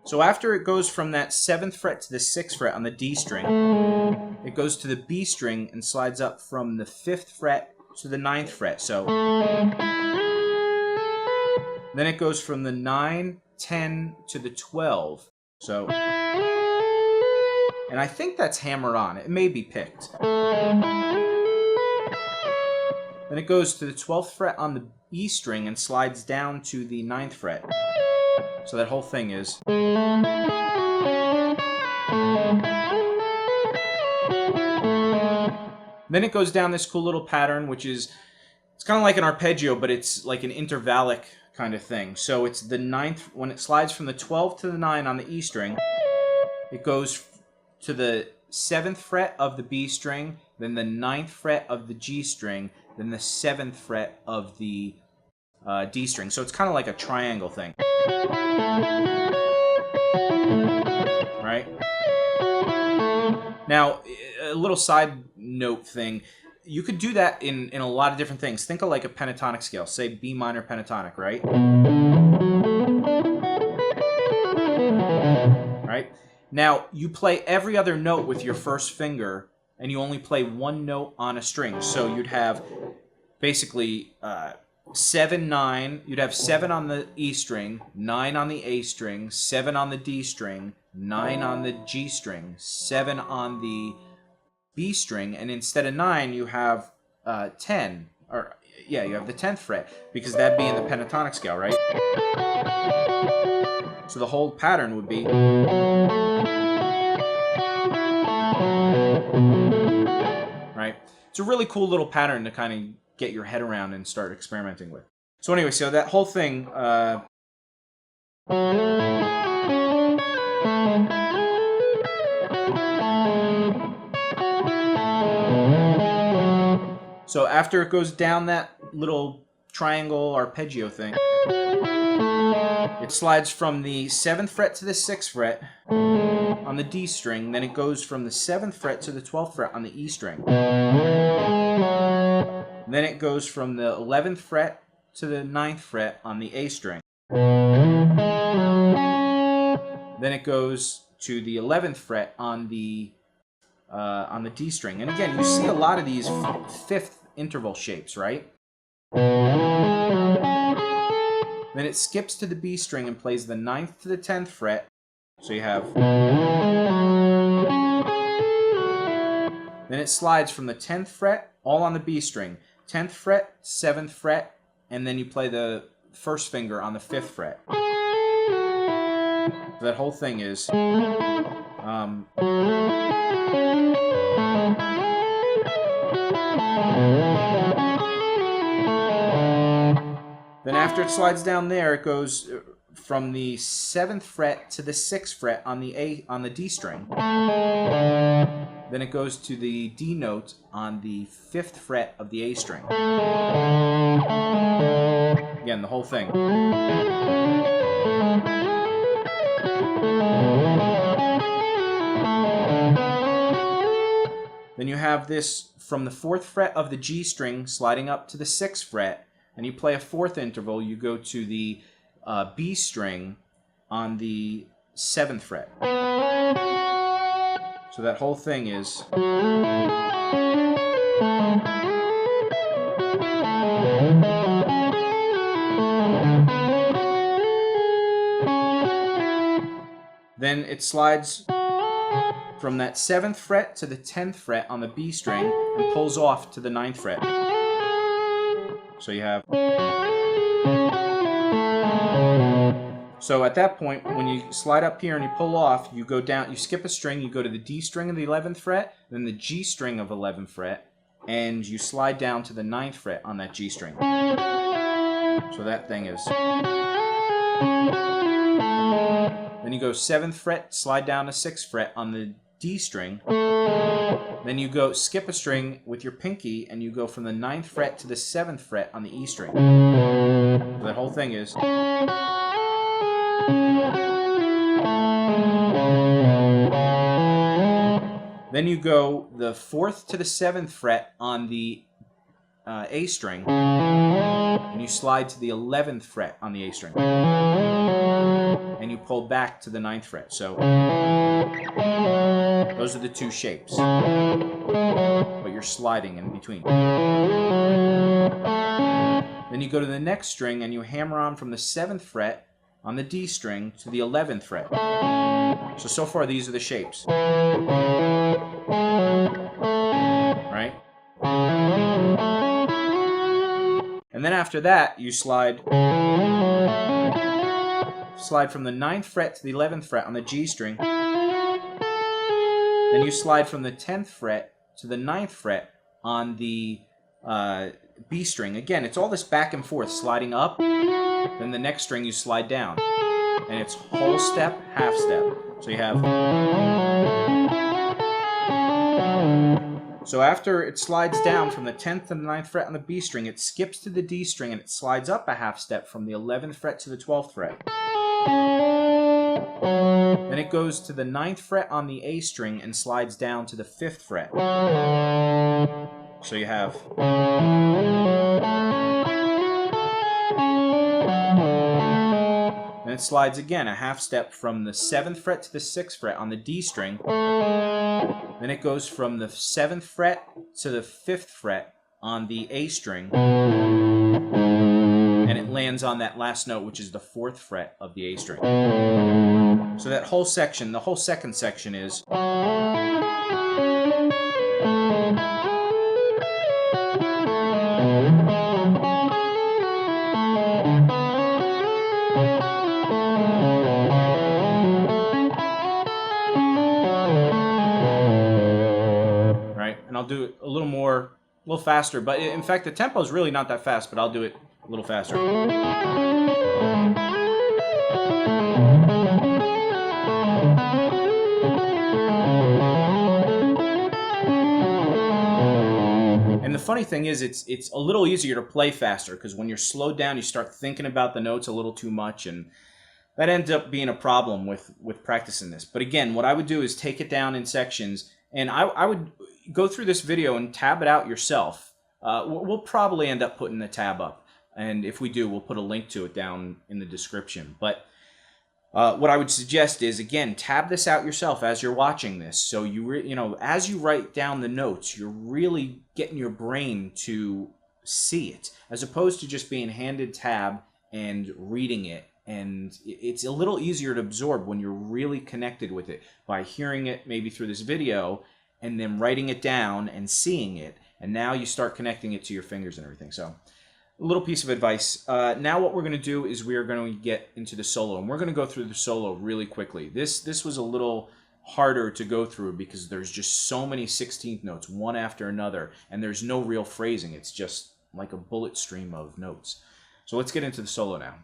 So after it goes from that 7th fret to the 6th fret on the D string, it goes to the B string and slides up from the 5th fret to the 9th fret. So then it goes from the 9, 10 to the 12. So, and I think that's hammered on. It may be picked. Then it goes to the 12th fret on the E string and slides down to the 9th fret. So that whole thing is. Then it goes down this cool little pattern, which is, it's kind of like an arpeggio, but it's like an intervallic kind of thing. So it's the 9th, when it slides from the 12 to the 9 on the E string, it goes to the 7th fret of the B string, then the 9th fret of the G string, then the 7th fret of the D string. So it's kind of like a triangle thing. Right? Now, a little side note thing. You could do that in a lot of different things. Think of like a pentatonic scale. Say B minor pentatonic, right? Right? Now, you play every other note with your first finger, and you only play one note on a string. So you'd have basically 7, 9. You'd have 7 on the E string, 9 on the A string, 7 on the D string, 9 on the G string, 7 on the B string, and instead of 9, you have 10. Or, yeah, you have the 10th fret, because that'd be in the pentatonic scale, right? So the whole pattern would be. Right? It's a really cool little pattern to kind of get your head around and start experimenting with. So anyway, so that whole thing. So after it goes down that little triangle arpeggio thing, it slides from the 7th fret to the 6th fret on the D string, then it goes from the 7th fret to the 12th fret on the E string. Then it goes from the 11th fret to the 9th fret on the A string. Then it goes to the 11th fret on the D string. And again, you see a lot of these 5th interval shapes, right? Then it skips to the B string and plays the 9th to the 10th fret. So you have. Then it slides from the 10th fret, all on the B string. 10th fret, 7th fret, and then you play the first finger on the 5th fret. So that whole thing is. Then after it slides down there, it goes from the 7th fret to the 6th fret on the D string. Then it goes to the D note on the 5th fret of the A string. Again, the whole thing. Then you have this from the 4th fret of the G string sliding up to the 6th fret, and you play a 4th interval. You go to the B string on the 7th fret. So that whole thing is. Then it slides from that 7th fret to the 10th fret on the B string and pulls off to the 9th fret. So you have. So at that point, when you slide up here and you pull off, you go down, you skip a string, you go to the D string of the 11th fret, then the G string of 11th fret, and you slide down to the 9th fret on that G string. So that thing is. Then you go 7th fret, slide down to 6th fret on the D string. Then you go skip a string with your pinky, and you go from the 9th fret to the 7th fret on the E string. So that whole thing is. Then you go the 4th to the 7th fret on the A string. and you slide to the 11th fret on the A string. And you pull back to the 9th fret. So those are the two shapes. But you're sliding in between. Then you go to the next string and you hammer on from the 7th fret on the D string to the 11th fret. So far these are the shapes. Right? And then after that, you slide from the 9th fret to the 11th fret on the G string. Then you slide from the 10th fret to the 9th fret on the B string. Again, it's all this back and forth, sliding up. Then the next string you slide down. And it's whole step, half step. So you have... So after it slides down from the 10th to the 9th fret on the B string, it skips to the D string and it slides up a half step from the 11th fret to the 12th fret. Then it goes to the 9th fret on the A string and slides down to the 5th fret. So you have... Then it slides again a half step from the 7th fret to the 6th fret on the D string. Then it goes from the 7th fret to the 5th fret on the A string. And it lands on that last note, which is the 4th fret of the A string. So that whole section, the whole second section is... And I'll do it a little faster, but in fact the tempo is really not that fast, but I'll do it a little faster. And the funny thing is it's a little easier to play faster, because when you're slowed down you start thinking about the notes a little too much, and that ends up being a problem with practicing this. But again, what I would do is take it down in sections, and I would go through this video and tab it out yourself. We'll probably end up putting the tab up, and if we do, we'll put a link to it down in the description. But what I would suggest is, again, tab this out yourself as you're watching this, so as you write down the notes, you're really getting your brain to see it, as opposed to just being handed tab and reading it. And it's a little easier to absorb when you're really connected with it by hearing it maybe through this video and then writing it down and seeing it. And now you start connecting it to your fingers and everything. So a little piece of advice. Now what we're going to do is we are going to get into the solo. And we're going to go through the solo really quickly. This was a little harder to go through because there's just so many 16th notes, one after another. And there's no real phrasing. It's just like a bullet stream of notes. So let's get into the solo now.